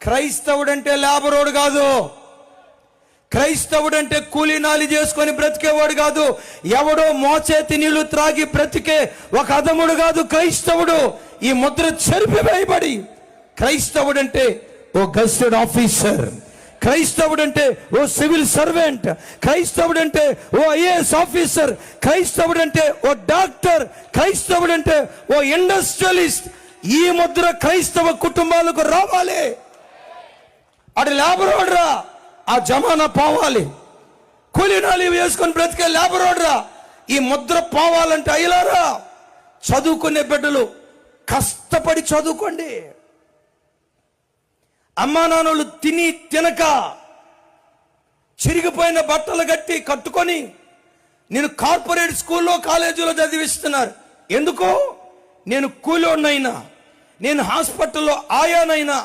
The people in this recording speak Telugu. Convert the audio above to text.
క్రైస్తవుడంటే లేబరోడు కాదు. క్రైస్తవుడంటే కూలీనాలి చేసుకొని బ్రతికేవాడు కాదు. ఎవడో మోచేతి నీళ్లు త్రాగి బ్రతికే ఒక అదముడు కాదు క్రైస్తవుడు. ఈ ముద్ర చెరిపివేయబడి క్రైస్తవుడంటే ఓ గెస్టెడ్ ఆఫీసర్, క్రైస్తవుడంటే ఓ సివిల్ సర్వెంట్, క్రైస్తవుడంటే ఓ ఐఏఎస్ ఆఫీసర్, క్రైస్తవుడంటే ఓ డాక్టర్, క్రైస్తవుడంటే ఓ ఇండస్ట్రియలిస్ట్. ఈ ముద్ర క్రైస్తవ కుటుంబాలకు రావాలి. అటు లేబరోడ్రా ఆ జమానా పోవాలి. కూలీనాలి వేసుకొని బ్రతికే లేబరోడ్రా ఈ ముద్ర పోవాలంటే అయ్యలారా చదువుకునే బిడ్డలు కష్టపడి చదువుకోండి. అమ్మా నాన్నలు తిని తినక చిరిగిపోయిన బట్టలు కట్టుకొని నేను కార్పొరేట్ స్కూల్లో కాలేజీలో చదివిస్తున్నారు. ఎందుకో నేను కూలోనైనా, నేను హాస్పిటల్లో ఆయానైనా,